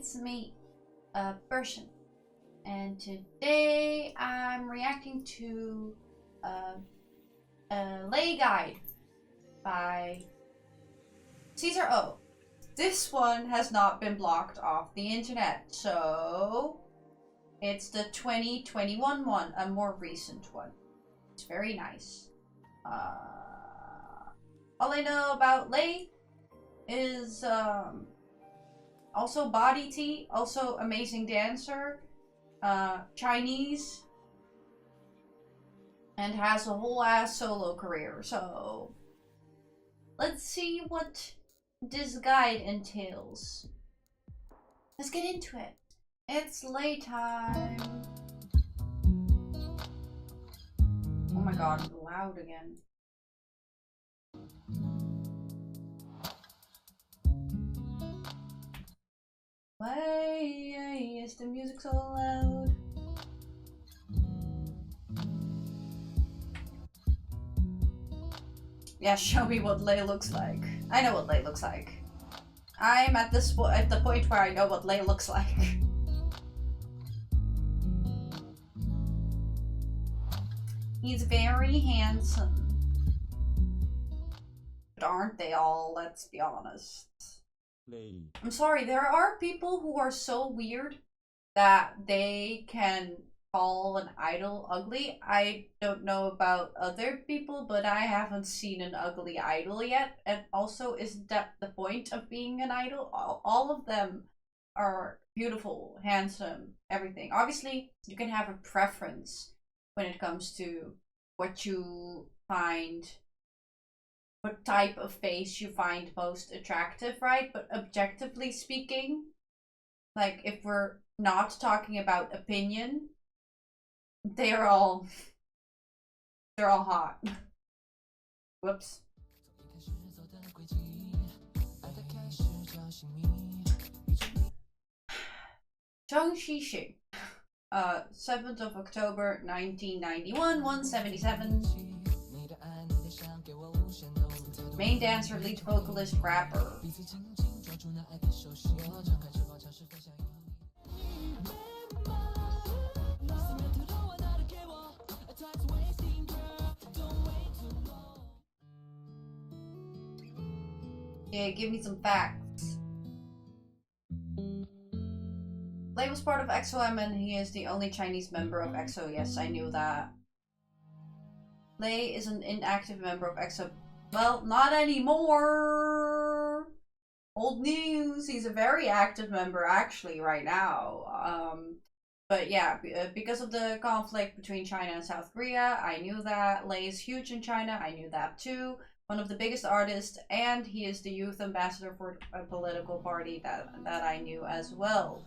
it's me, Bershon, and today I'm reacting to a Lay Guide by Caesar O. This one has not been blocked off the internet, so it's the 2021 one, a more recent one. It's very nice. All I know about Lay is also body tea, also amazing dancer, Chinese, and has a whole ass solo career. So let's see what this guide entails. Let's get into it. It's Lay time. Oh my god, loud again. Why is the music so loud? Yeah, show me what Lay looks like. I know what Lay looks like. I'm at the point where I know what Lay looks like. He's very handsome. But aren't they all, let's be honest. I'm sorry, there are people who are so weird that they can call an idol ugly. I don't know about other people, but I haven't seen an ugly idol yet. And also, isn't that the point of being an idol? All of them are beautiful, handsome, everything. Obviously, you can have a preference when it comes to what you find, what type of face you find most attractive, right? But objectively speaking, like if we're not talking about opinion, they're all hot. Whoops. Zhang Xixing, 7th of October 1991, 177. Main dancer, lead vocalist, rapper. Yeah, give me some facts. Lay was part of EXO-M and he is the only Chinese member of EXO. Yes, I knew that. Lay is an inactive member of EXO. Well, not anymore. Old news. He's a very active member actually right now. But yeah, because of the conflict between China and South Korea, I knew that. Lay is huge in China. I knew that too. One of the biggest artists, and he is the youth ambassador for a political party that I knew as well.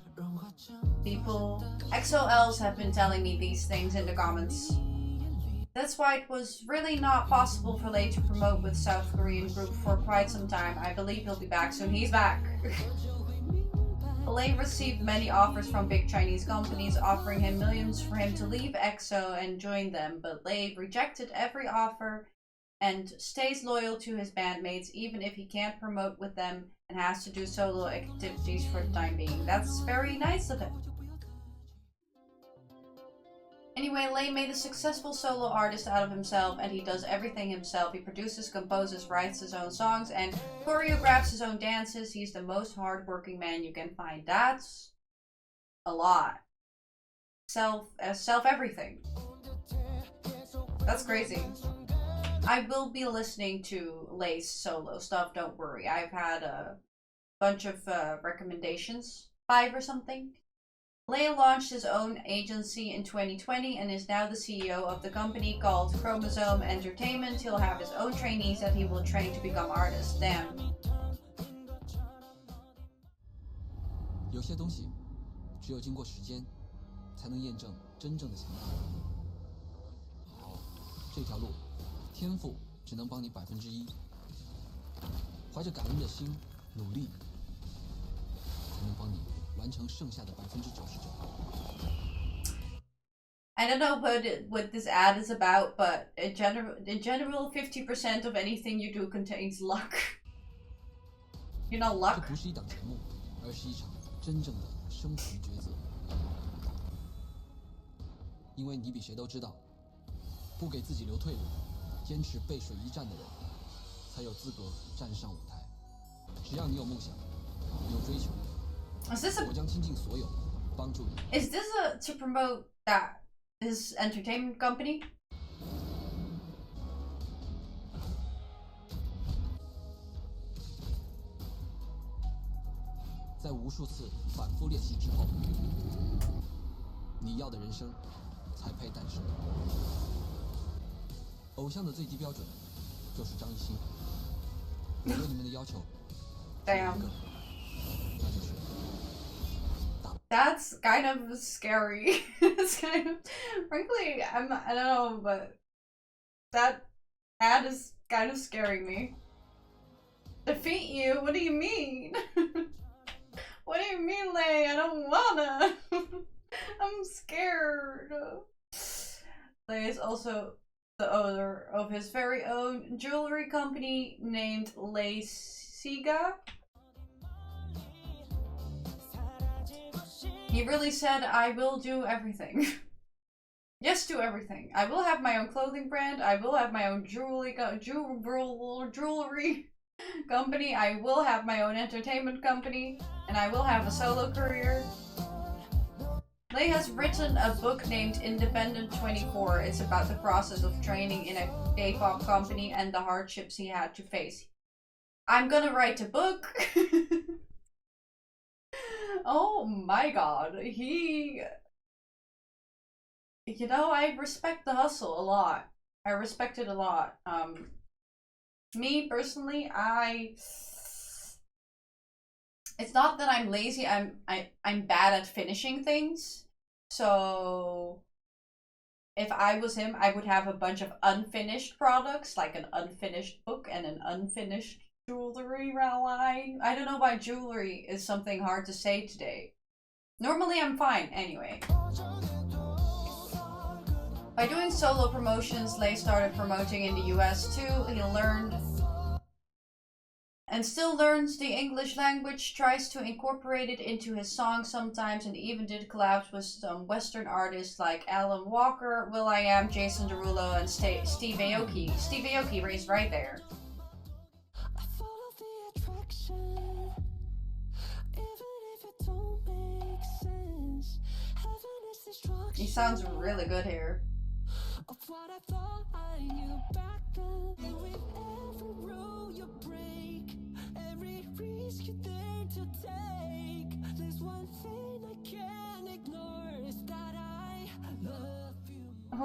People, XOLs have been telling me these things in the comments. That's why it was really not possible for Lay to promote with South Korean group for quite some time. I believe he'll be back soon. He's back. Lay received many offers from big Chinese companies offering him millions for him to leave EXO and join them, but Lay rejected every offer and stays loyal to his bandmates even if he can't promote with them and has to do solo activities for the time being. That's very nice of him. Anyway, Lay made a successful solo artist out of himself and he does everything himself. He produces, composes, writes his own songs, and choreographs his own dances. He's the most hardworking man you can find. That's a lot. Self everything. That's crazy. I will be listening to Lay's solo stuff, don't worry. I've had a bunch of recommendations, 5 or something. Lay launched his own agency in 2020 and is now the CEO of the company called Chromosome Entertainment. He'll have his own trainees that he will train to become artists. Damn. 有些东西只有经过时间才能验证真正的强大。这条路天赋只能帮你1%，怀着感恩的心努力，才能帮你完成剩下的99%。I don't know what this ad is about, but in general, 50% of anything you do contains luck. You know luck? 这不是一档节目，而是一场真正的生存抉择。因为你比谁都知道，不给自己留退路，坚持背水一战的人，才有资格站上舞台。只要你有梦想，有追求，我将倾尽所有帮助你。Is this to promote that his entertainment company? 在无数次反复练习之后，你要的人生才配诞生。偶像的最低标准就是张艺兴。我对你们的要求只有一个，那就是。That's kind of scary. It's kind of, frankly, I don't know, but that ad is kind of scaring me. Defeat you? What do you mean? What do you mean, Lay? I don't wanna. I'm scared. Lay is also the owner of his very own jewelry company named Lay Siga. He really said, I will do everything. Yes, do everything. I will have my own clothing brand. I will have my own jewelry company. I will have my own entertainment company. And I will have a solo career. Lay has written a book named Independent 24. It's about the process of training in a K-pop company and the hardships he had to face. I'm gonna write a book. Oh my god, you know, I respect the hustle a lot. I respect it a lot. Me personally, it's not that I'm lazy, I'm bad at finishing things. So if I was him, I would have a bunch of unfinished products, like an unfinished book and an unfinished jewelry line. I don't know why jewelry is something hard to say today. Normally I'm fine, anyway. By doing solo promotions, Lay started promoting in the US too. He learned and still learns the English language, tries to incorporate it into his songs sometimes, and even did collabs with some Western artists like Alan Walker, will.i.am, Jason Derulo, and Steve Aoki. Steve Aoki raised right there. He sounds really good here.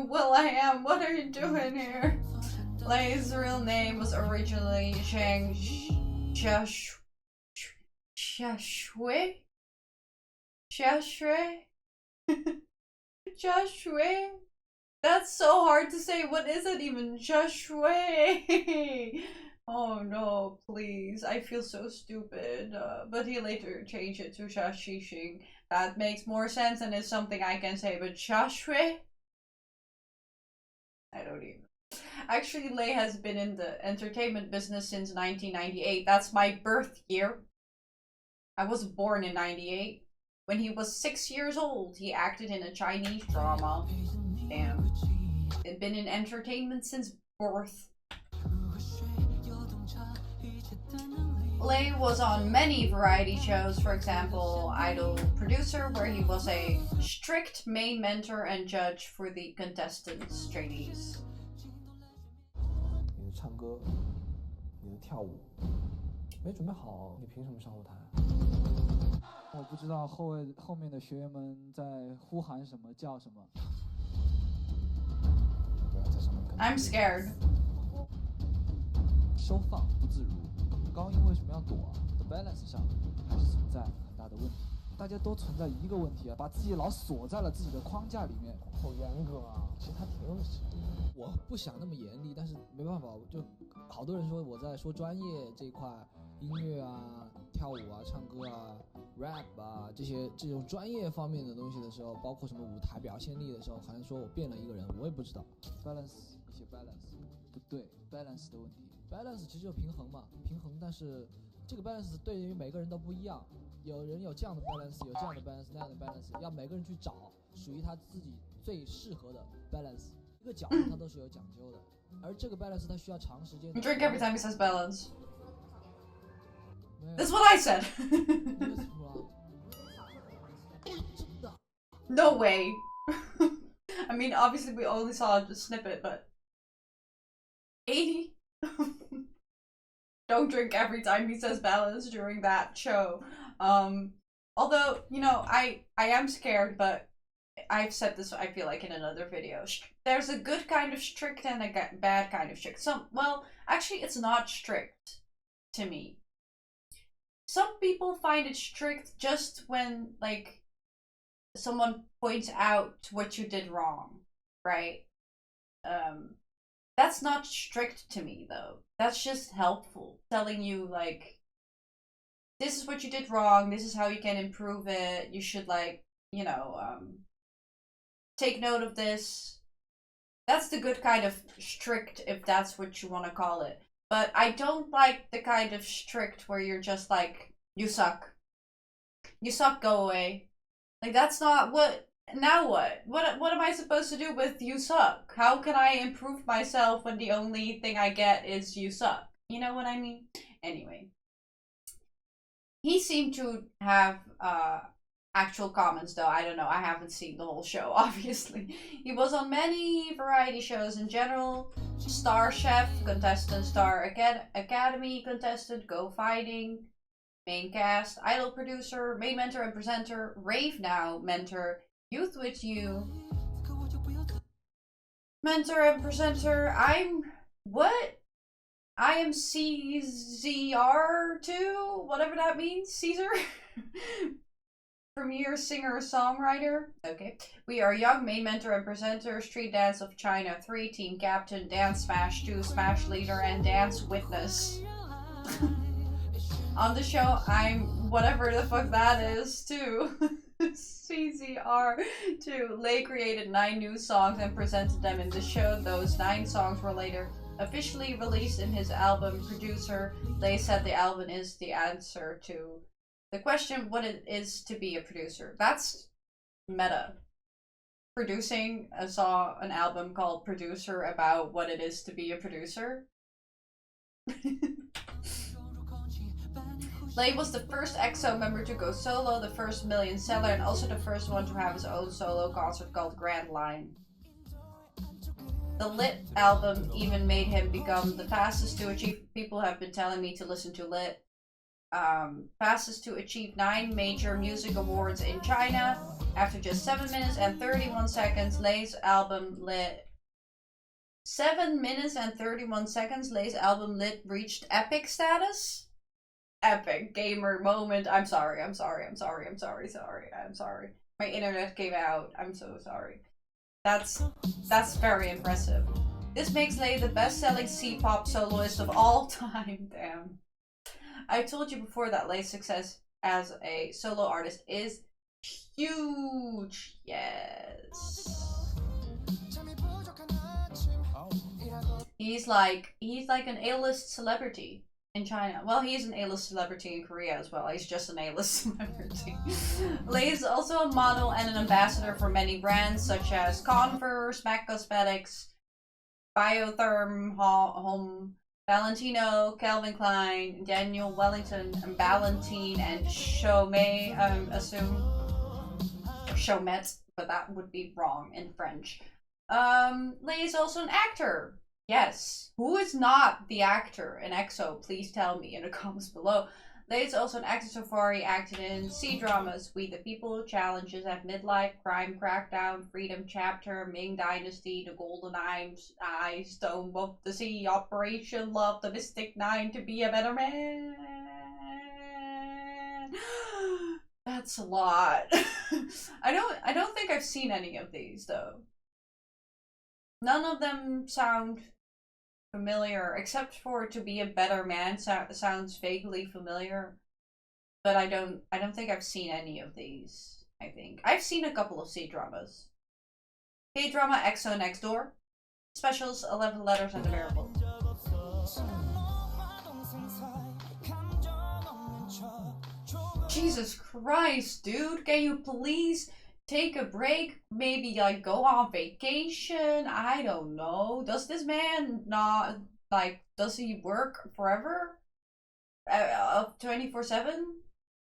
will.i.am, what are you doing here? Lay's real name was originally Zhang Xiaxue? Xiaxue? That's so hard to say. What is it even? Xiaxue? Oh no, please. I feel so stupid. But he later changed it to Xiaxixing. That makes more sense and is something I can say, but Xiaxue? I don't even. Actually, Lay has been in the entertainment business since 1998. That's my birth year. I was born in 98. When he was 6 years old, he acted in a Chinese drama. Damn. He'd been in entertainment since birth. Lay was on many variety shows, for example, Idol Producer, where he was a strict main mentor and judge for the contestants, trainees. 你的唱歌，你的跳舞，没准备好，你凭什么上舞台？我不知道后面的学员们在呼喊什么，叫什么。I'm scared. 收放不自如，高音为什么要躲啊 ？The balance 上还是存在很大的问题。大家都存在一个问题啊，把自己老锁在了自己的框架里面。好严格啊！其实他挺有心。我不想那么严厉，但是没办法，就好多人说我在说专业这一块，音乐啊、跳舞啊、唱歌啊、rap 啊这种专业方面的东西的时候，包括什么舞台表现力的时候，好像说我变了一个人，我也不知道。balance 一些 balance 不对 balance 的问题。balance 其实就平衡嘛，平衡，但是这个 balance 对于每个人都不一样。有人有这样的 balance， 有这样的 balance， 那样的 balance， 要每个人去找属于他自己最适合的 balance。一个角度它都是有讲究的，而这个 balance 它需要长时间的。You drink every time he says balance. That's what I said. No way. I mean, obviously we only saw a snippet, but 80? Don't drink every time he says balance during that show. Although, you know, I am scared, but I've said this, I feel like, in another video. There's a good kind of strict and a bad kind of strict. Well, actually, it's not strict to me. Some people find it strict just when, like, someone points out what you did wrong, right? That's not strict to me, though. That's just helpful. Telling you, like, this is what you did wrong, this is how you can improve it, you should, like, you know, take note of this. That's the good kind of strict, if that's what you want to call it. But I don't like the kind of strict where you're just like, you suck. You suck, go away. Like, that's not what... Now what? What am I supposed to do with you suck? How can I improve myself when the only thing I get is you suck? You know what I mean? Anyway. He seemed to have actual comments, though. I don't know. I haven't seen the whole show, obviously. He was on many variety shows in general. Star Chef, contestant, Star Academy contestant, Go Fighting, main cast, Idol producer, main mentor and presenter, Rave Now mentor, Youth With You, mentor and presenter. What? I am CZR2, whatever that means, Caesar. Premier singer-songwriter. Okay. We Are Young, main mentor and presenter, Street Dance of China 3, team captain, Dance Smash 2, Smash leader, and Dance Witness. On the show, I'm whatever the fuck that is, too. CZR2. Lay created 9 new songs and presented them in the show. Those 9 songs were later officially released in his album Producer. Lay said the album is the answer to the question what it is to be a producer. That's meta. Producing an album called Producer about what it is to be a producer. Lay was the first EXO member to go solo, the first million seller, and also the first one to have his own solo concert called Grand Line. The Lit album even made him become the fastest to achieve. People have been telling me to listen to Lit. Fastest to achieve 9 major music awards in China. After just 7 minutes and 31 seconds, Lay's album Lit. 7 minutes and 31 seconds, Lay's album Lit reached epic status. Epic gamer moment. I'm sorry. My internet came out. I'm so sorry. That's very impressive. This makes Lay the best-selling C-pop soloist of all time. Damn. I told you before that Lay's success as a solo artist is huge. Yes. He's like an A-list celebrity in China. Well, he's an A-list celebrity in Korea as well. He's just an A-list celebrity. Lay is also a model and an ambassador for many brands such as Converse, MAC Cosmetics, Biotherm Home, Valentino, Calvin Klein, Daniel Wellington, and Ballantine, and Chaumet, assume. Chaumet, but that would be wrong in French. Lay is also an actor. Yes. Who is not the actor in EXO? Please tell me in the comments below. Lay is also an actor so far. He acted in C-dramas, We the People, Challenges at Midlife, Crime Crackdown, Freedom Chapter, Ming Dynasty, The Golden Eyes, Stone of the Sea, Operation Love, The Mystic 9, To Be a Better Man. That's a lot. I don't think I've seen any of these though. None of them sound familiar, except for To Be a Better Man sounds vaguely familiar, but I don't think I've seen any of these. I think I've seen a couple of C-dramas. K-drama EXO Next Door, specials 11 letters and a variable. Jesus Christ, dude. Can you please take a break? Maybe like go on vacation? I don't know. Does this man not, like, does he work forever? 24/7?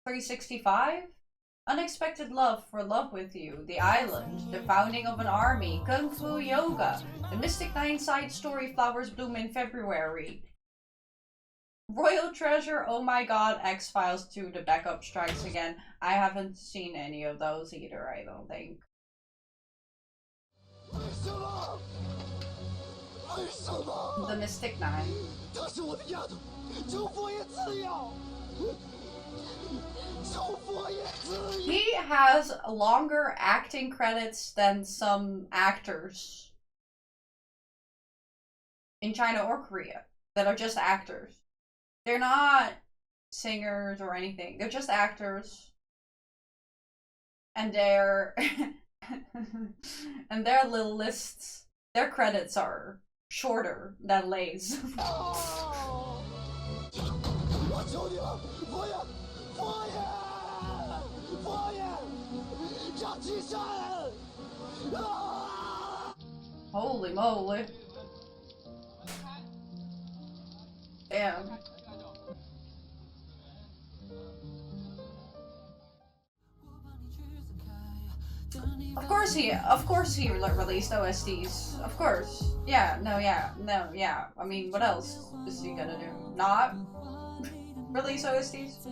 365? Unexpected love for love with you, the island, the founding of an army, kung fu yoga, the Mystic Nine side story flowers bloom in February, Royal Treasure, oh my god, X-Files 2, the backup strikes again. I haven't seen any of those either, I don't think. The Mystic Nine. He has longer acting credits than some actors in China or Korea that are just actors. They're not singers or anything. They're just actors. And their and their little lists, their credits are shorter than Lay's. Holy moly. Damn. Of course he released OSTs. Of course. Yeah, no, yeah. I mean, what else is he gonna do? Not release OSTs?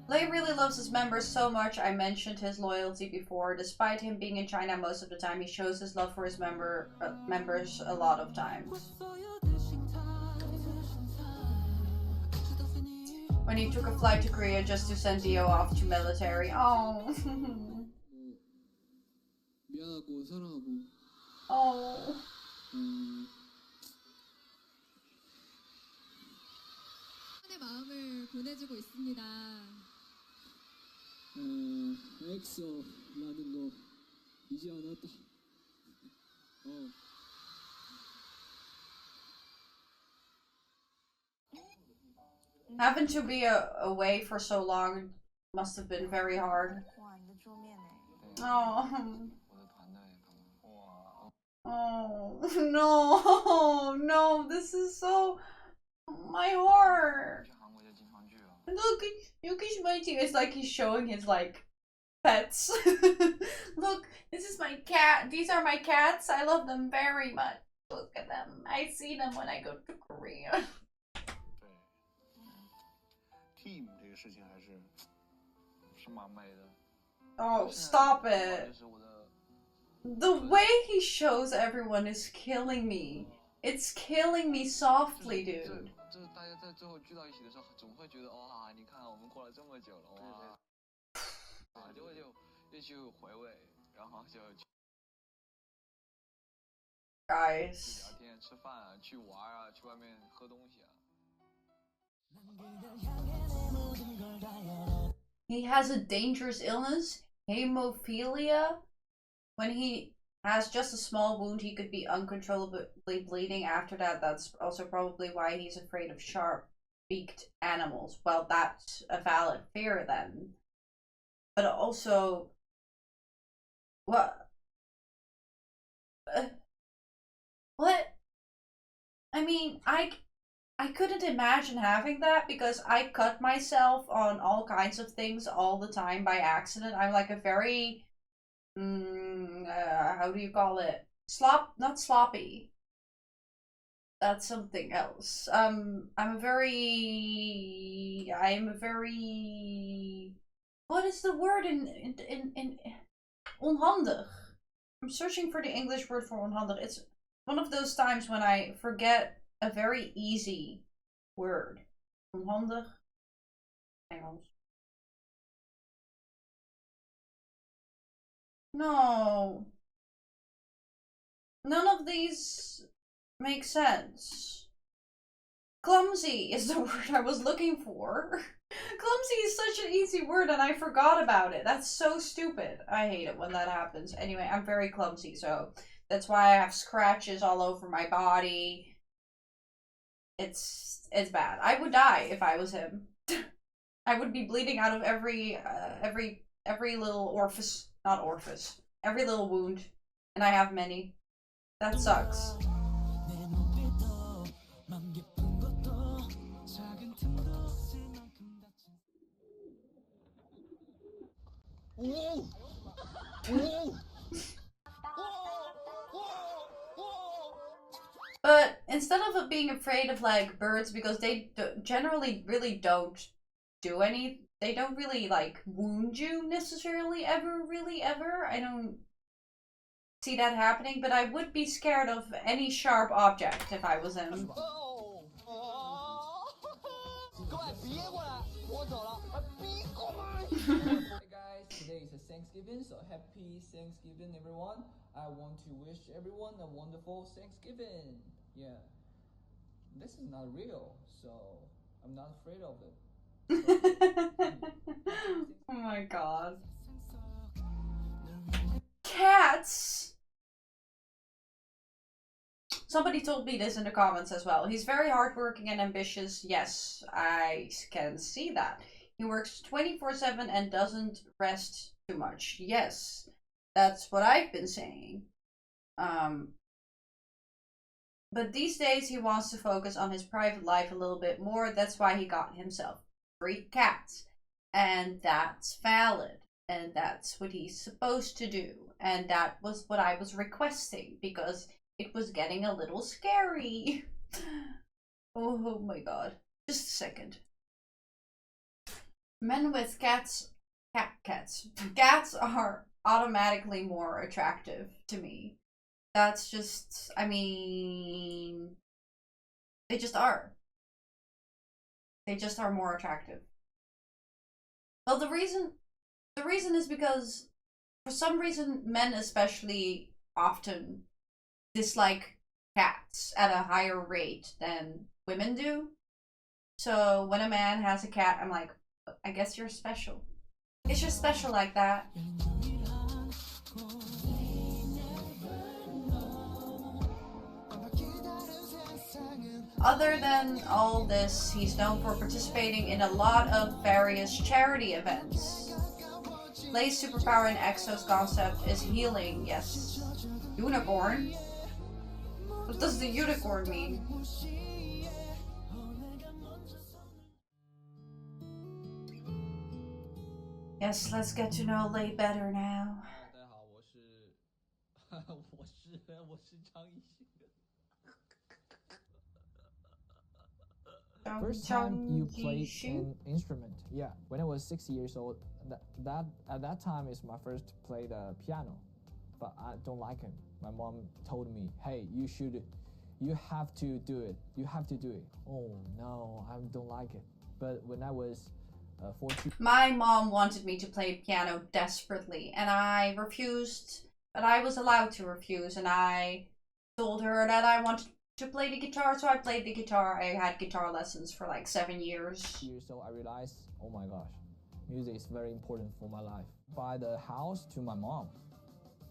Lei really loves his members so much. I mentioned his loyalty before. Despite him being in China most of the time, he shows his love for his members a lot of times. When he took a flight to Korea just to send Dio off to military. Oh. Oh. 마음을 보내주고 있습니다. 엑소라는 거 이제 알았다. Having to be away for so long must have been very hard. Oh. Oh, no, this is so... my heart. Look, Yuki's mighty. It's like he's showing his, like, pets. Look, this is my cat. These are my cats. I love them very much. Look at them. I see them when I go to Korea. Oh, stop it. The way he shows everyone is killing me. It's killing me softly, dude. Guys. He has a dangerous illness, hemophilia. When he has just a small wound, he could be uncontrollably bleeding after that. That's also probably why he's afraid of sharp-beaked animals. Well, that's a valid fear then. But also... what? What? I mean, I couldn't imagine having that because I cut myself on all kinds of things all the time by accident. I'm like a very... how do you call it? Not sloppy. That's something else. I am a very... what is the word in onhandig? I'm searching for the English word for onhandig. It's one of those times when I forget a very easy word. Onhandig? Engels. No. None of these make sense. Clumsy is the word I was looking for. Clumsy is such an easy word and I forgot about it. That's so stupid. I hate it when that happens. Anyway, I'm very clumsy, so that's why I have scratches all over my body. It's bad. I would die if I was him. I would be bleeding out of every little orifice, not orifice, every little wound, and I have many. That sucks. But instead of being afraid of like birds, because they generally really don't do any, they don't really like wound you necessarily ever, really ever. I don't see that happening, but I would be scared of any sharp object if I was him. Hey guys, today is Thanksgiving, so happy Thanksgiving everyone. I want to wish everyone a wonderful Thanksgiving. Yeah, this is not real, so I'm not afraid of it. Oh my god. Cats! Somebody told me this in the comments as well. He's very hardworking and ambitious. Yes, I can see that. He works 24/7 and doesn't rest too much. Yes, that's what I've been saying. But these days he wants to focus on his private life a little bit more. That's why he got himself 3 cats. And that's valid. And that's what he's supposed to do. And that was what I was requesting because it was getting a little scary. Oh my god. Just a second. Men with cats are automatically more attractive to me. That's just, I mean, they just are. They just are more attractive. Well, the reason is because for some reason men especially often dislike cats at a higher rate than women do. So when a man has a cat, I'm like, I guess you're special. It's just special like that. Other than all this, he's known for participating in a lot of various charity events. Lay's superpower in Exo's concept is healing, yes. Unicorn? What does the unicorn mean? Yes, let's get to know Lay better now. 大家好，我是张艺兴。First time you played an instrument, yeah. When I was 6 years old, at that time is my first play the piano, but I don't like it. My mom told me, "Hey, you have to do it. You have to do it." Oh no, I don't like it. But when I was 14, my mom wanted me to play piano desperately, and I refused. But I was allowed to refuse, and I told her that I wanted to play the guitar, so I played the guitar. I had guitar lessons for like 7 years. So I realized, oh my gosh, music is very important for my life. Buy the house to my mom.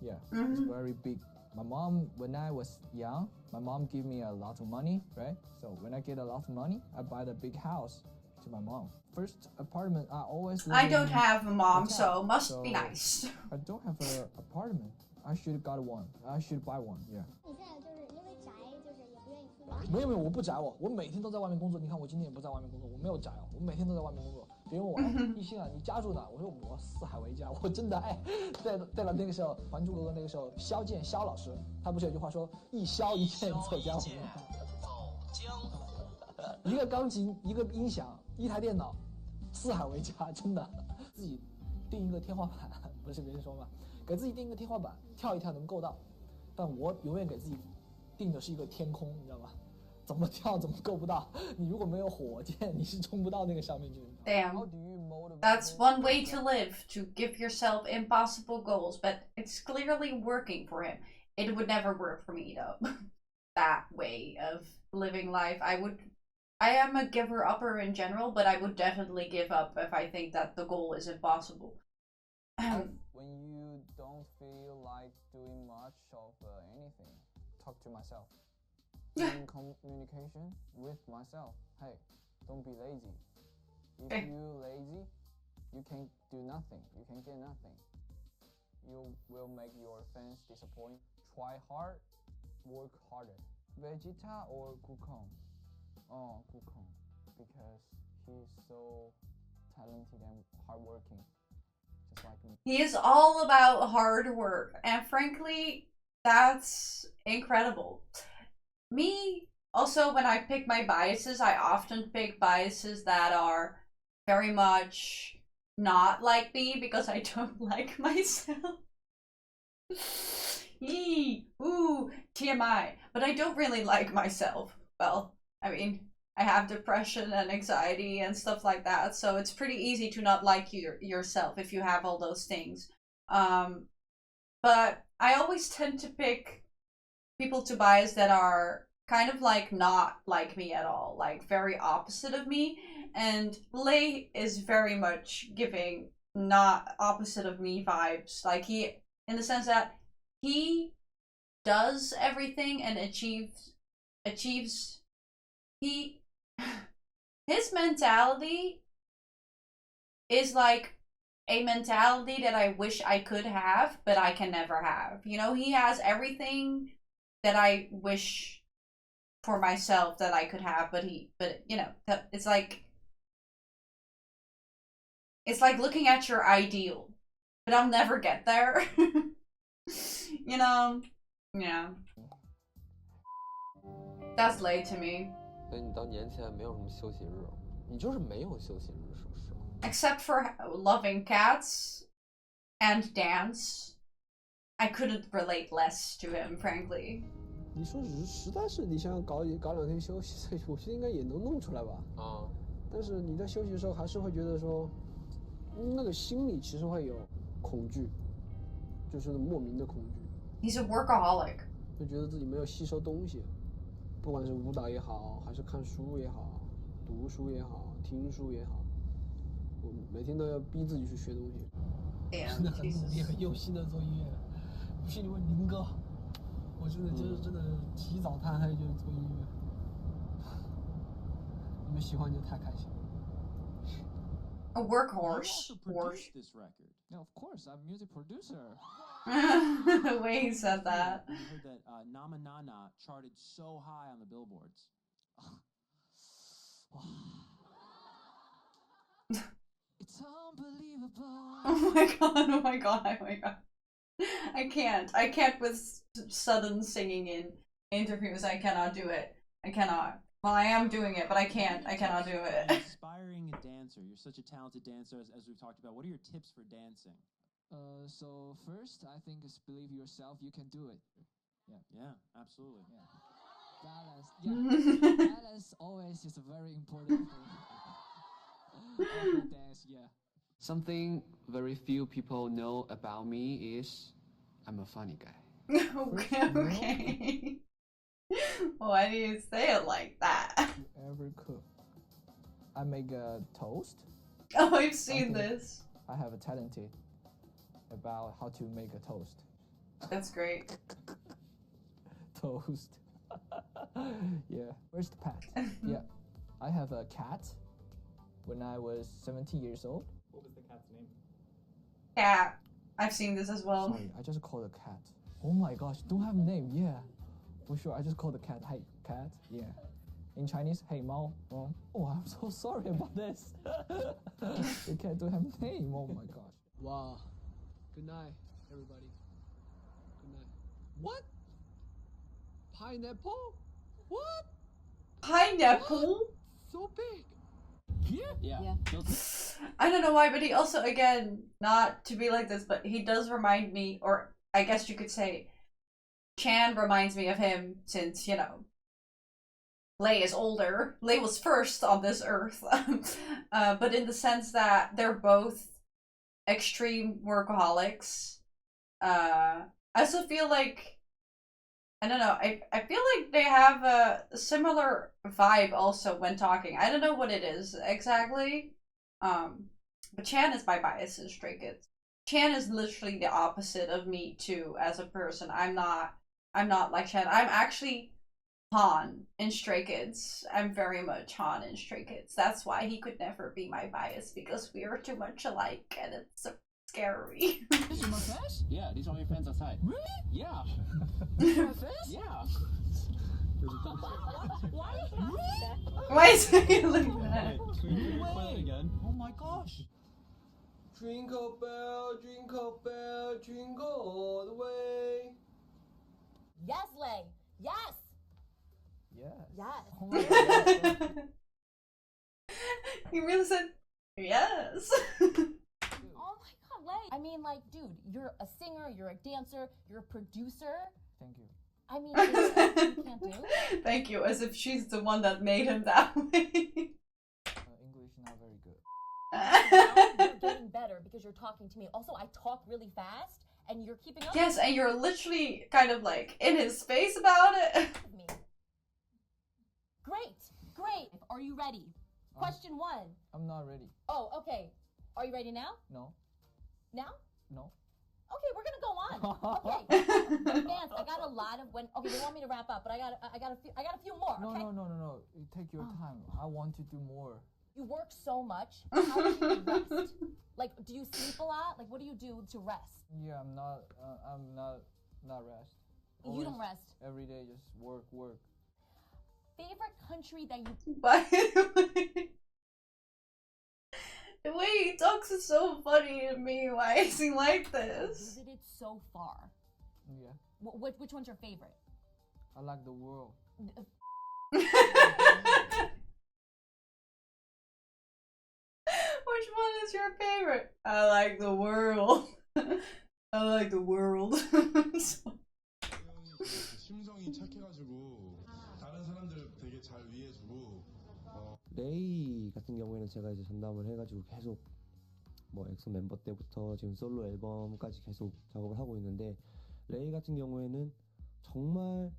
Yeah, it's very big. My mom, when I was young, my mom gave me a lot of money, right? So when I get a lot of money, I buy the big house to my mom. First apartment, I always. I don't have a mom, so must be nice. I don't have an apartment. I should got one. I should buy one. Yeah. 没有，我不宅我每天都在外面工作。你看我今天也不在外面工作，我没有宅我每天都在外面工作。别人问我，哎，艺兴啊，你家住哪？我说我四海为家，我真的哎。对了，那个时候《还珠格格》那个时候，萧剑萧老师他不是有句话说“一萧一剑走江湖”一个钢琴，一个音响，一台电脑，四海为家，真的。自己定一个天花板，不是别人说嘛，给自己定一个天花板，跳一跳能够到。但我永远给自己定的是一个天空，你知道吗？怎么跳怎么够不到。你如果没有火箭，你是冲不到那个上面去。Damn. That's one way to live, to give yourself impossible goals, but it's clearly working for him. It would never work for me though. That way of living life. I would I am a giver-upper in general, but I would definitely give up if I think that the goal is impossible. When you don't feel like doing much of anything, talk to myself. In communication with myself. Hey, don't be lazy. If you lazy, you can do nothing. You can get nothing. You will make your fans disappoint. Try hard, work harder. Vegeta or Gukong? Oh, Gukong, because he's so talented and hardworking, just like me. He is all about hard work, and frankly, that's incredible. Me, also, when I pick my biases, I often pick biases that are very much not like me because I don't like myself. Yee, ooh, TMI. But I don't really like myself. Well, I mean, I have depression and anxiety and stuff like that, so it's pretty easy to not like yourself if you have all those things. But I always tend to pick people to bias that are kind of like not like me at all, like very opposite of me. And Lei is very much giving not opposite of me vibes. Like he, in the sense that he does everything and achieves he his mentality is like a mentality that I wish I could have, but I can never have. You know, he has everything that I wish for myself that I could have, but you know, it's like looking at your ideal, but I'll never get there. You know, yeah. That's late to me. 所以你到年前没有什么休息日，你就是没有休息日，说实话。Except for loving cats and dance, I couldn't relate less to him, frankly. 你说实在是你想搞2天休息，我觉得应该也能弄出来吧。啊。但是你在休息的时候还是会觉得说，那个心里其实会有恐惧，就是莫名的恐惧。He's a workaholic. 就觉得自己没有吸收东西，不管是舞蹈也好，还是看书也好，读书也好，听书也好，我每天都要逼自己去学东西。真的很努力、很用心的做音乐。不信你问林哥，我真的就是真的起早贪黑就是做音乐。你们喜欢就太开心了。A workhorse. Produced this record. Yeah, of course. I'm a music producer. The way he said that. I heard that Nama Nana charted so high on the billboards. It's unbelievable. Oh my god, oh my god, oh my god. I can't with sudden singing in interviews. I cannot do it. I cannot. Well, I am doing it, but I cannot do it. Inspiring a dancer. You're such a talented dancer, as we've talked about. What are your tips for dancing? So first, I think is believe yourself. You can do it. Yeah, absolutely. Yeah. Balance. Balance always is a very important thing. Dance. Yeah. Something very few people know about me is I'm a funny guy. Okay. Why do you say it like that? You ever cook? I make a toast. Oh, I've seen this. I have a talented about how to make a toast. That's great. Toast. Yeah. Where's the pet? Yeah. I have a cat. When I was 17 years old. What was the cat's name? Cat. I've seen this as well. Sorry, I just called a cat. Oh my gosh, don't have a name. Yeah. For sure, I just called the cat. Hey, cat. Yeah. In Chinese, hey, Mao. Oh, I'm so sorry about this. The cat don't have a name. Oh my gosh. Wow. Good night, everybody. Good night. What? Pineapple? What? Pineapple? So big. Yeah. I don't know why, but he also, again, not to be like this, but he does remind me, or I guess you could say, Chan reminds me of him since, you know, Lei is older. Lei was first on this earth. But in the sense that they're both extreme workaholics. I also feel like I don't know. I feel like they have a similar vibe also when talking. I don't know what it is exactly. But Chan is my bias in Stray Kids. Chan is literally the opposite of me too as a person. I'm not like Chan. I'm actually Han in Stray Kids. I'm very much Han in Stray Kids. That's why he could never be my bias, because we are too much alike and it's so scary. This is my friends? Yeah, these are my friends outside. Really? Yeah. These are my friends? Yeah. Why is he like that? Can you play it again? Oh my gosh. Twinkle bell, twinkle all the way. Yes, Lay. Yes. Yeah. Yes. Oh my God. He really said yes. Oh my God, Lay. I mean, like, dude, you're a singer, you're a dancer, you're a producer. Thank you. I mean, is there anything you can't do? Thank you, as if she's the one that made him that way. English not very good. Now you're getting better because you're talking to me. Also, I talk really fast, and you're keeping up Yes, and you're literally kind of like in his face about it. with me. Great, great. Are you ready? Question 1. I'm not ready. Oh, okay. Are you ready now? No. Now? No. Okay, we're gonna go on. Okay. Dance. I got a lot of Okay, they want me to wrap up, but I got a few more. No, Okay. no. You take your time. I want to do more. You work so much. How do you rest? Like, do you sleep a lot? Like, what do you do to rest? Yeah, I'm not rest. You don't rest. Every day, just work. Favorite country that you By the way he talks is so funny to me. Why is he like this? visited so far? Yeah. Which one's your favorite? I like the world. Which one is your favorite? I like the world. I like the world. 심성이 착해가지고 다른 사람들 되게 잘 이해해주고 레이 같은 경우에는 제가 이제 전담을 해가지고 계속 뭐 엑소 멤버 때부터 지금 솔로 앨범까지 계속 작업을 하고 있는데, 레이 같은 경우에는 정말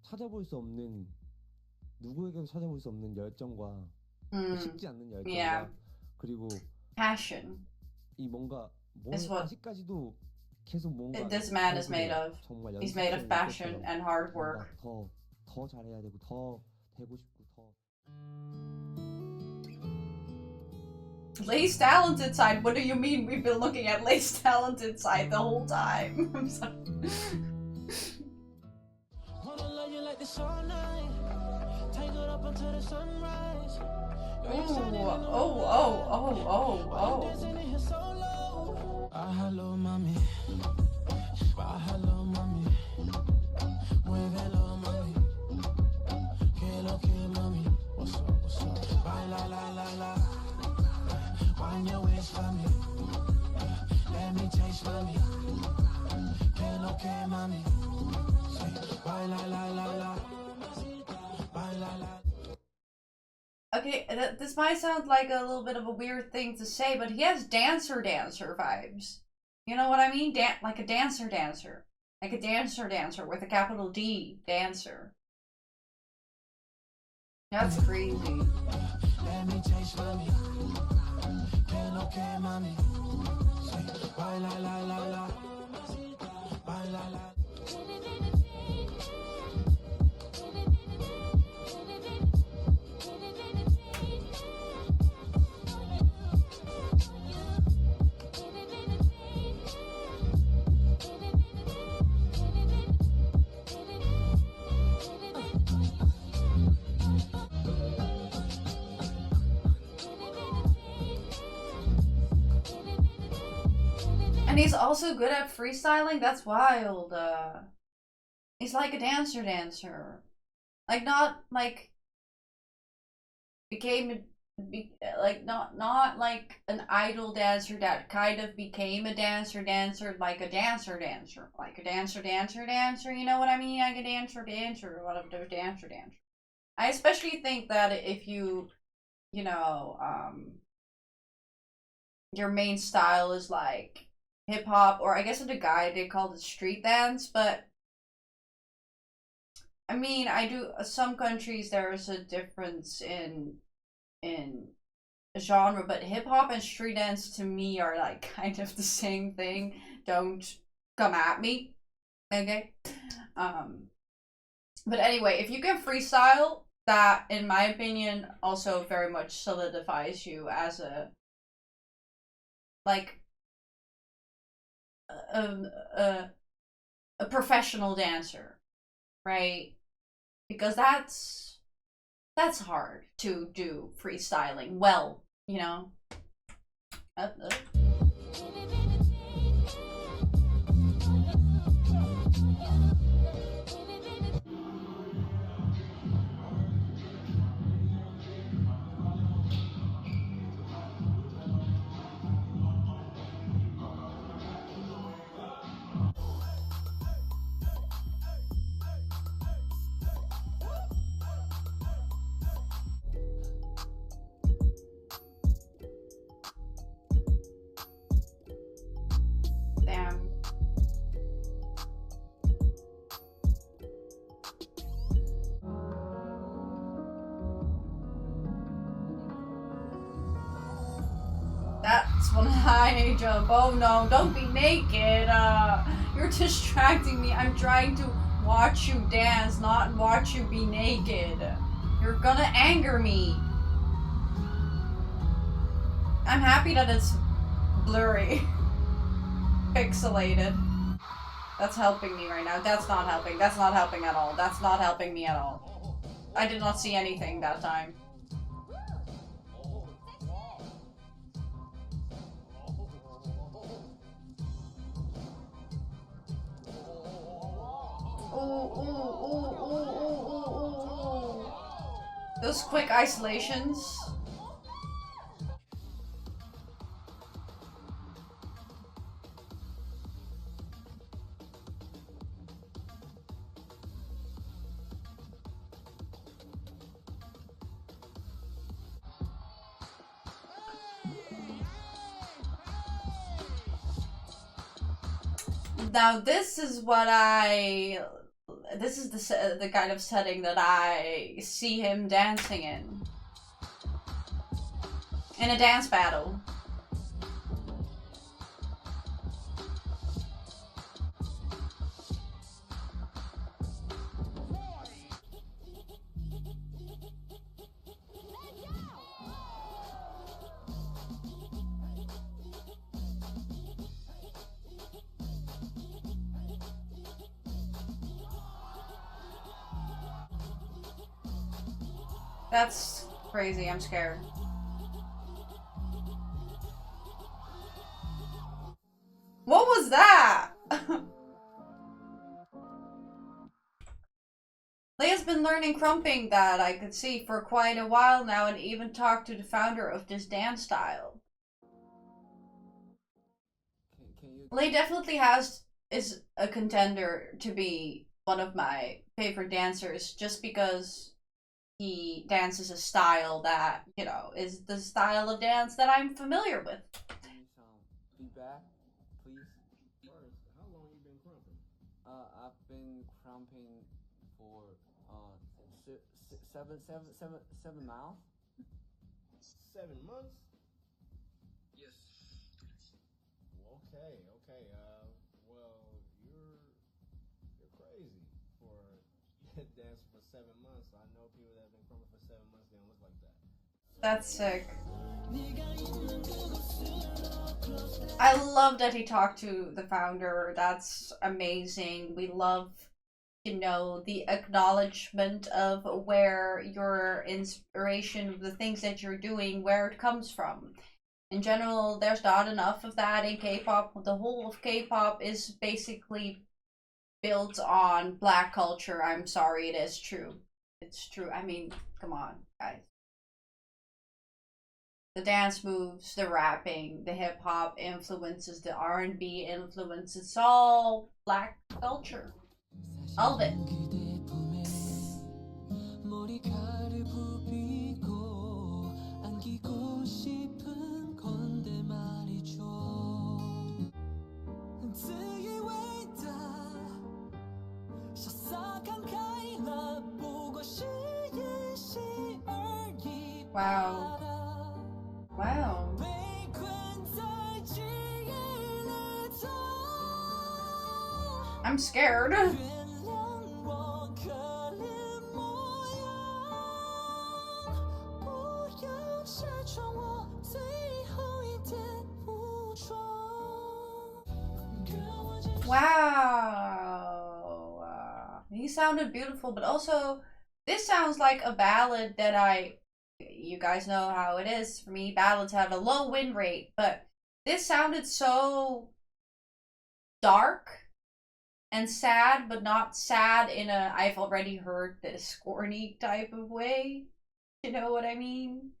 찾아볼 수 없는, 누구에게도 찾아볼 수 없는 열정과 식지 않는 열정과 Yeah. 그리고 Passion 이 뭔가 is what 아직까지도 계속 뭔가 this man is made of. 정말 He's made of passion and hard work. 더 잘해야 되고 더 되고 싶고 더 Lay's talented side? What do you mean? We've been looking at Lay's talented side the whole time. I'm sorry. Oh. Bájalo, mami. Bájalo, mami. Muévelo, mami. Que lo que, mami. What's up? Baila, la. Wind your waist for me. Let me taste, mami. Que lo que, mami. Baila, la. Baila, la. Okay, this might sound like a little bit of a weird thing to say, but he has dancer vibes. You know what I mean? Like a dancer. Like a dancer with a capital D. Dancer. That's crazy. Let me taste, mami. Que lo que, mami. Baila, la. Baila, la. And he's also good at freestyling. That's wild. He's like a dancer. Like not like not like an idol dancer that kind of became a dancer, like a dancer. Like a dancer, you know what I mean? Like a dancer, one of those dancer. I especially think that if you know, your main style is like hip hop, or I guess in the guide they called it street dance, but I mean, I do. Some countries there's a difference in genre, but hip hop and street dance to me are like kind of the same thing. Don't come at me, okay? But anyway, if you can freestyle, that, in my opinion, also very much solidifies you as a like a professional dancer, right? Because that's hard to do freestyling well, you know. Damn. That's when high jump. Oh no, don't be naked. You're distracting me. I'm trying to watch you dance, not watch you be naked. You're gonna anger me. I'm happy that it's blurry. Pixelated. That's helping me right now. That's not helping. That's not helping at all. That's not helping me at all. I did not see anything that time. Ooh. Those quick isolations. Now this is what this is the kind of setting that I see him dancing in a dance battle. That's crazy, I'm scared. What was that? Leia's been learning crumping, that I could see, for quite a while now, and even talked to the founder of this dance style. Leia definitely is a contender to be one of my favorite dancers, just because he dances a style that, you know, is the style of dance that I'm familiar with. Feedback, please. First, how long you been crumping? I've been crumping for 7 months. 7 months? Yes. Okay. Well, you're crazy for dancing for 7 months. I know people that have been crumping for 7 months, they don't look like that. That's sick. I love that he talked to the founder. That's amazing. We love, you know, the acknowledgement of where your inspiration, the things that you're doing, where it comes from. In general, there's not enough of that in K-pop. The whole of K-pop is basically built on black culture. I'm sorry, it is true. It's true. I mean, come on, guys. The dance moves, the rapping, the hip-hop influences, the R&B influence, it's all black culture. All of it. Wow. Wow. I'm scared. Wow. He sounded beautiful, but also this sounds like a ballad that you guys know how it is for me. Ballads have a low win rate, but this sounded so dark and sad, but not sad in a I've already heard this corny type of way. You know what I mean?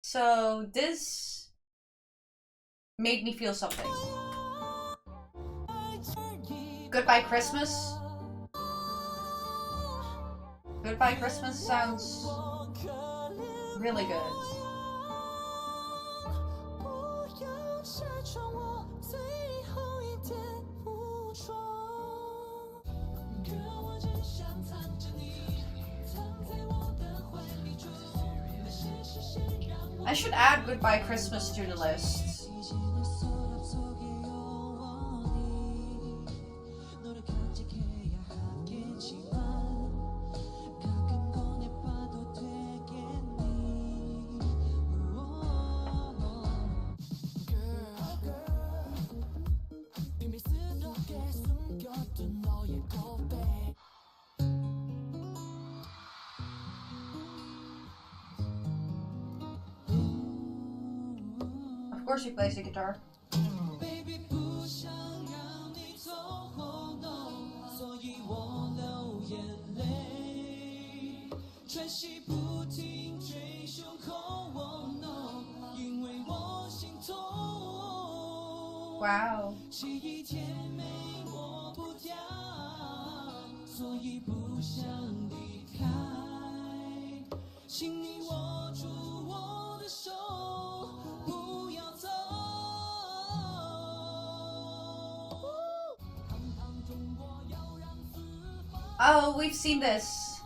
So this made me feel something. Goodbye Christmas. Goodbye Christmas sounds really good. I should add Goodbye Christmas to the list. Of course he plays the guitar. Wow. Oh, we've seen this.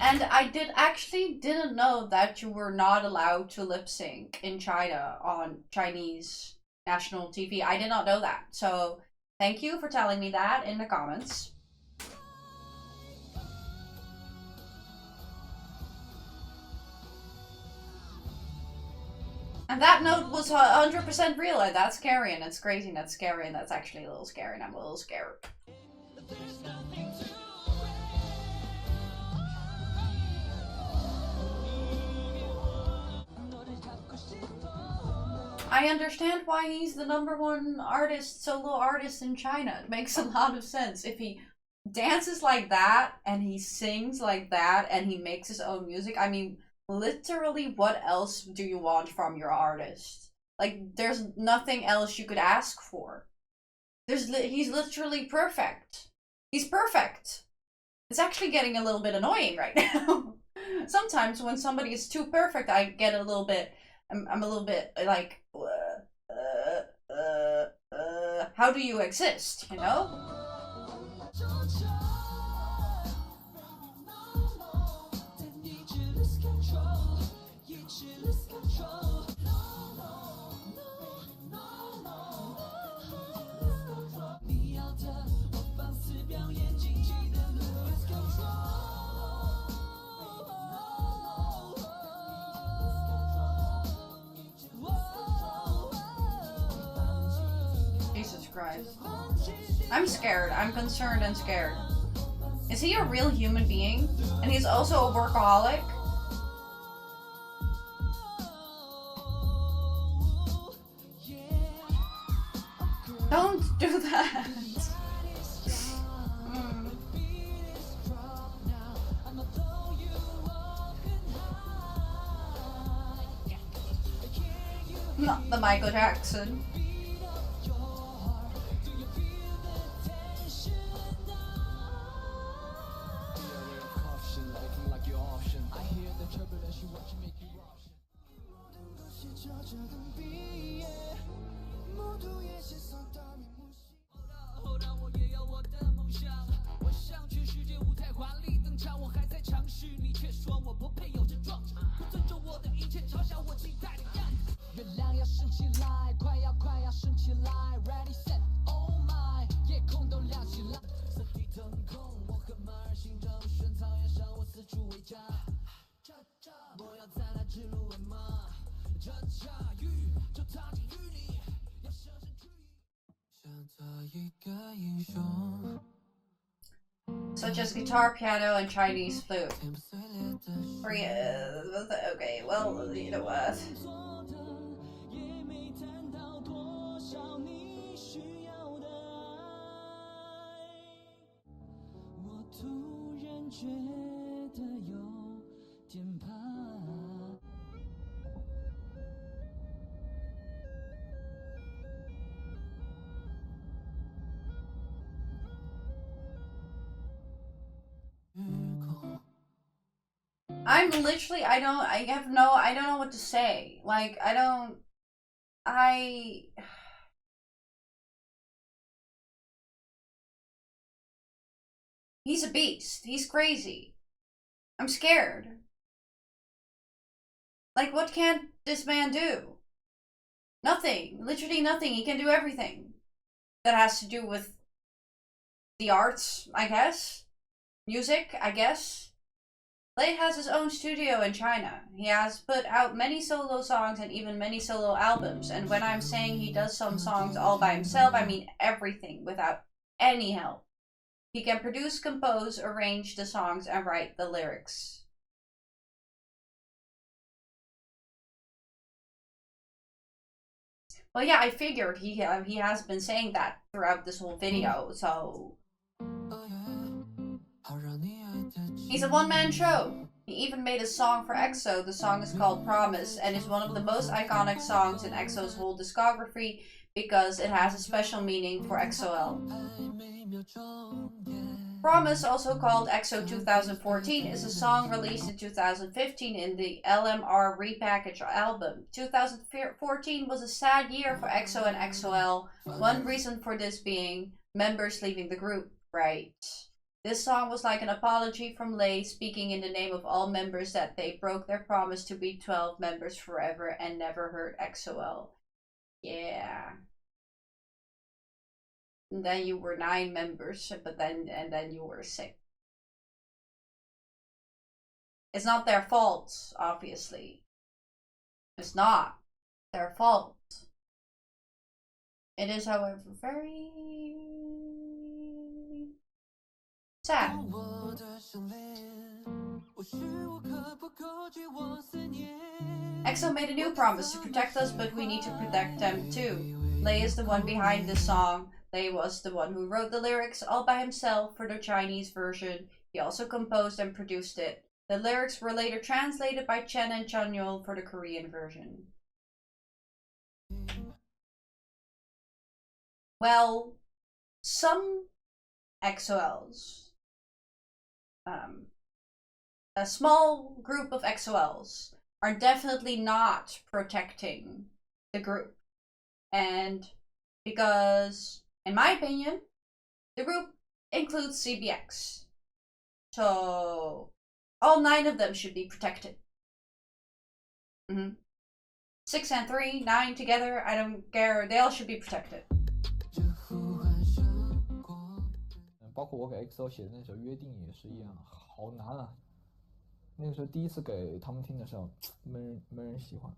And I didn't know that you were not allowed to lip sync in China on Chinese national TV. I did not know that. So thank you for telling me that in the comments. And that note was 100% real, and that's scary, and it's crazy, and that's scary, and that's actually a little scary, and I'm a little scared. I understand why he's the #1 artist, solo artist in China. It makes a lot of sense. If he dances like that, and he sings like that, and he makes his own music, I mean, literally, what else do you want from your artist? Like, there's nothing else you could ask for. He's literally perfect. He's perfect. It's actually getting a little bit annoying right now. Sometimes when somebody is too perfect, I get a little bit, I'm a little bit like, how do you exist, you know? Jesus Christ. I'm scared. I'm concerned and scared. Is he a real human being? And he's also a workaholic? Don't do that. Not the Michael Jackson. such as guitar, piano, and Chinese flute. Okay, well, you know what? I'm literally, I don't know what to say. Like, he's a beast. He's crazy. I'm scared. Like, what can this man do? Nothing. Literally nothing. He can do everything that has to do with the arts, I guess. Music, I guess. Lay has his own studio in China. He has put out many solo songs and even many solo albums. And when I'm saying he does some songs all by himself, I mean everything without any help. He can produce, compose, arrange the songs, and write the lyrics. Well, yeah, I figured he has been saying that throughout this whole video, so... He's a one-man show. He even made a song for EXO. The song is called Promise and is one of the most iconic songs in EXO's whole discography because it has a special meaning for EXO-L. Promise, also called EXO 2014, is a song released in 2015 in the LMR repackaged album. 2014 was a sad year for EXO and EXO-L, one reason for this being members leaving the group, right? This song was like an apology from Lay, speaking in the name of all members that they broke their promise to be 12 members forever and never hurt EXO-L. Yeah. And then you were 9 members, but then you were 6. It's not their fault, obviously. It's not their fault. It is, however, very sad. EXO made a new promise to protect us, but we need to protect them too. Lay is the one behind this song. Lay was the one who wrote the lyrics all by himself for the Chinese version. He also composed and produced it. The lyrics were later translated by Chen and Chanyeol for the Korean version. Well, some EXO-Ls, a small group of EXO-Ls are definitely not protecting the group. And because, in my opinion, the group includes CBX. So, all 9 of them should be protected. 6 and 3, 9 together, I don't care, they all should be protected. 包括我给 EXO 写的那首《约定》也是一样，好难啊！那个时候第一次给他们听的时候，没人喜欢。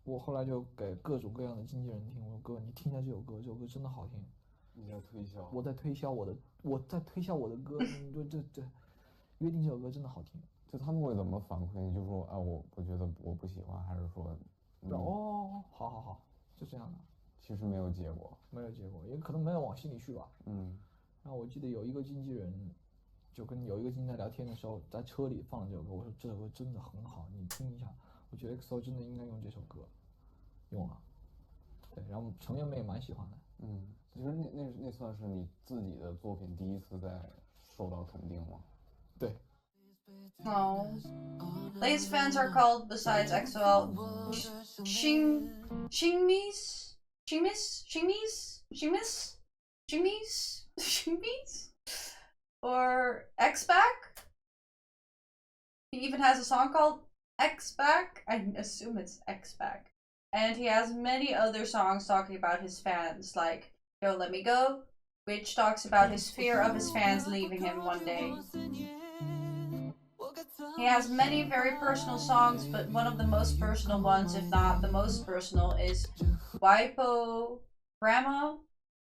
我后来就给各种各样的经纪人听，我说哥，你听一下这首歌，这首歌真的好听。你在推销？我在推销我的歌。你说这《约定》这首歌真的好听。就他们会怎么反馈你？就说啊，我觉得我不喜欢，还是说？哦，好，就这样的。其实没有结果，也可能没有往心里去吧。然后我记得有一个经纪人，就跟有一个经纪人聊天的时候，在车里放了这首歌，我说这首歌真的很好，你听一下。我觉得 EXO 真的应该用这首歌，用了。对，然后成员们也蛮喜欢的。其实那算是你自己的作品第一次在受到肯定吗？对。Oh. Lay's fans are called, besides EXO-L, Shingmis? Or X-Back? He even has a song called X-Back. I assume it's X-Back. And he has many other songs talking about his fans, like Don't Let Me Go, which talks about his fear of his fans leaving him one day. He has many very personal songs, but one of the most personal ones, if not the most personal, is Waipo Grandma.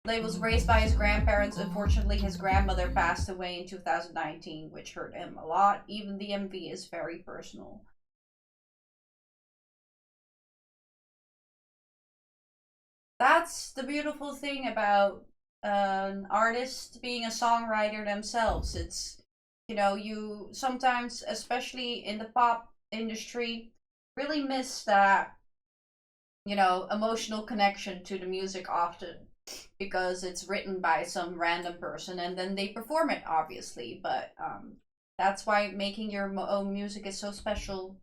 Lay was raised by his grandparents. Unfortunately, his grandmother passed away in 2019, which hurt him a lot. Even the MV is very personal. That's the beautiful thing about an artist being a songwriter themselves. It's, you know, you sometimes, especially in the pop industry, really miss that, you know, emotional connection to the music often, because it's written by some random person and then they perform it, obviously. But that's why making your own music is so special.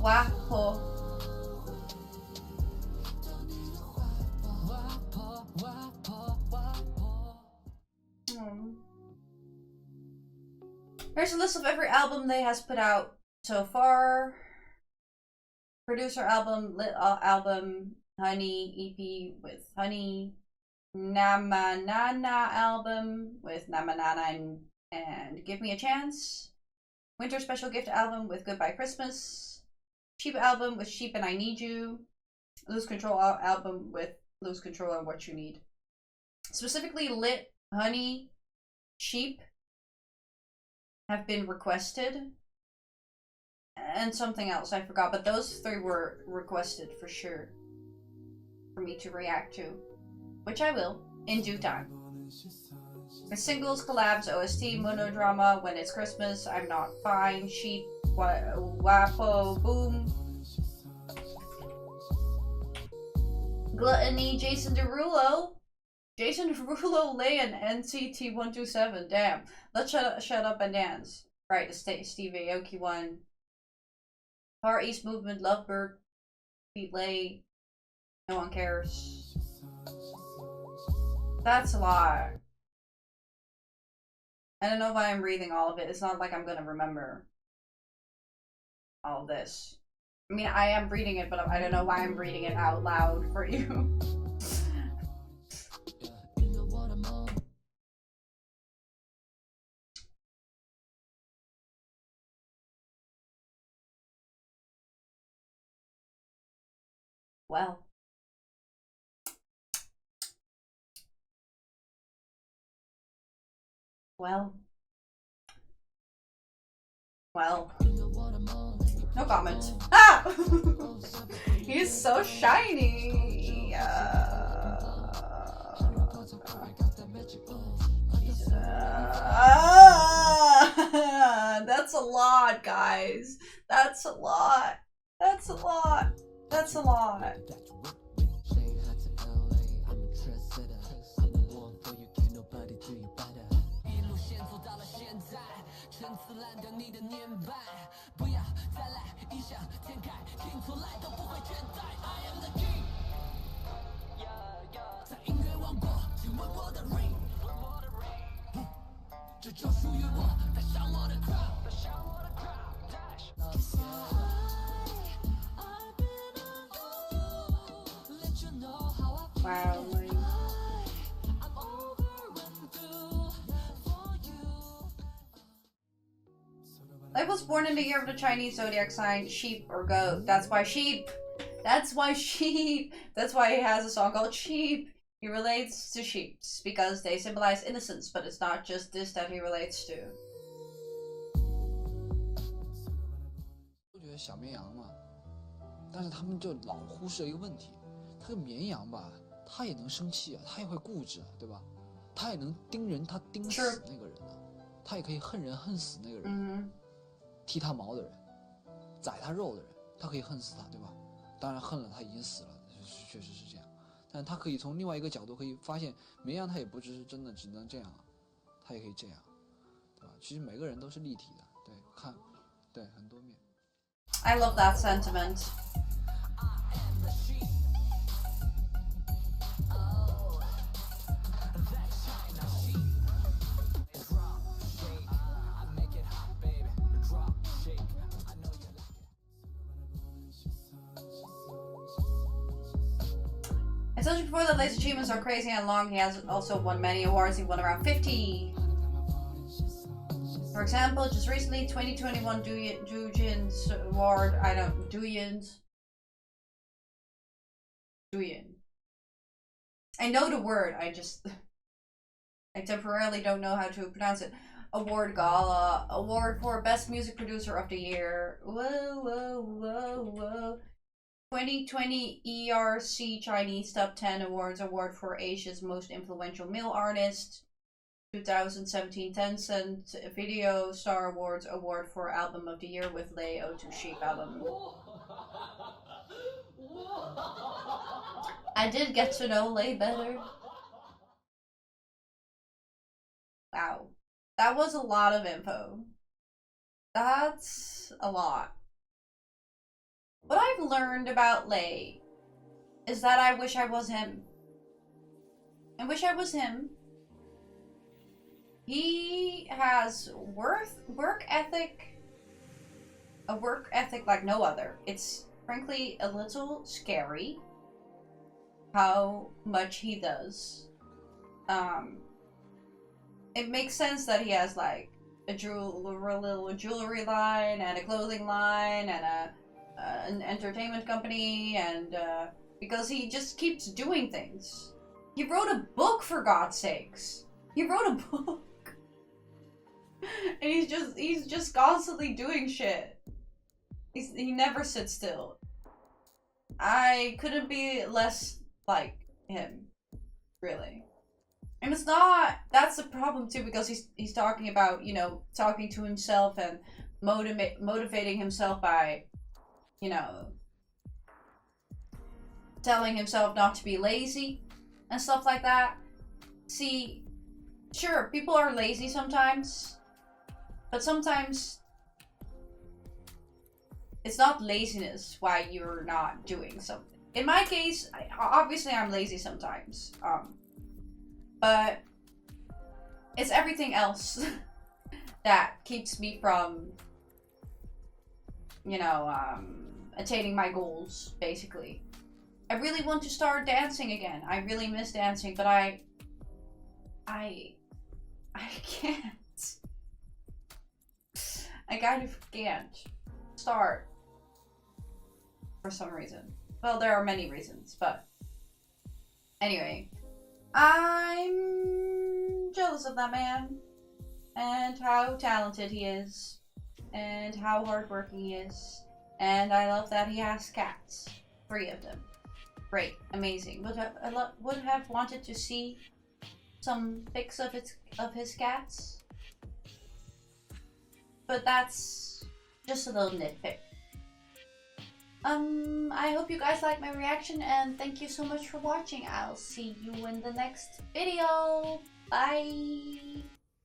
Wapo. Here's a list of every album they has put out so far. Producer album, lit album, Honey EP with Honey, Namanana album with Namanana and Give Me a Chance, Winter Special Gift album with Goodbye Christmas, Sheep album with Sheep and I Need You, Lose Control album with Lose Control and What You Need. Specifically, Lit, Honey, Sheep have been requested, and something else I forgot, but those three were requested for sure for me to react to, which I will in due time. The singles, collabs, OST, monodrama, When It's Christmas, I'm Not Fine, Sheep, Wapo, Boom, Gluttony, Jason Derulo, Lay, and NCT127. Damn. Let's shut up and dance. Right, the Steve Aoki one. Far East Movement, Lovebird, Pete Lay. No one cares. That's a lot. I don't know why I'm reading all of it. It's not like I'm gonna remember all of this. I mean, I am reading it, but I don't know why I'm reading it out loud for you. Well. No comment. Ah! He's so shiny. That's a lot, guys. That's a lot. That's a lot. That's a lot. Wow. Life was born in the year of the Chinese zodiac sign, sheep or goat. That's why sheep. That's why sheep. That's why he has a song called Sheep. He relates to sheep because they symbolize innocence, but it's not just this that he relates to. 我觉得小绵羊嘛，但是他们就老忽视了一个问题，它个绵羊吧，它也能生气啊，它也会固执啊，对吧？它也能盯人，它盯死那个人啊，它也可以恨人恨死那个人。剃他毛的人，宰他肉的人，他可以恨死他，对吧？当然恨了，他已经死了，确实是这样。但他可以从另外一个角度可以发现，绵羊他也不只是真的只能这样，他也可以这样，对吧？其实每个人都是立体的，对，看，对，很多面。I love that sentiment. I told you before that Lay's achievements are crazy and long. He has also won many awards. He won around 50. For example, just recently, 2021 Duyin's Award, Duyin's. I know the word, I temporarily don't know how to pronounce it. Award Gala, award for Best Music Producer of the Year. Whoa, whoa, whoa, whoa. 2020 ERC Chinese Top 10 Awards, award for Asia's Most Influential Male Artist. 2017 Tencent Video Star Awards, award for Album of the Year with Lay O2 Sheep album. I did get to know Lay better. Wow. That was a lot of info. That's a lot. What I've learned about Lay is that I wish I was him. I wish I was him. He has a work ethic like no other. It's frankly a little scary how much he does. It makes sense that he has like a little jewelry line and a clothing line and an entertainment company, and because he just keeps doing things. He wrote a book, for God's sakes. He wrote a book. And he's just constantly doing shit. He never sits still. I couldn't be less like him, really. And it's not, that's the problem too, because he's talking about, you know, talking to himself and motivating himself by, you know, telling himself not to be lazy and stuff like that. See, sure, people are lazy sometimes, but sometimes it's not laziness why you're not doing something. In my case, obviously I'm lazy sometimes, but it's everything else that keeps me from, you know, attaining my goals, basically. I really want to start dancing again. I really miss dancing, but I can't. I kind of can't start for some reason. Well, there are many reasons, but anyway, I'm jealous of that man and how talented he is and how hardworking he is, and I love that he has cats. 3 of them. Great, amazing. Would have wanted to see some pics of his cats, but that's just a little nitpick. I hope you guys like my reaction, and thank you so much for watching. I'll see you in the next video. Bye.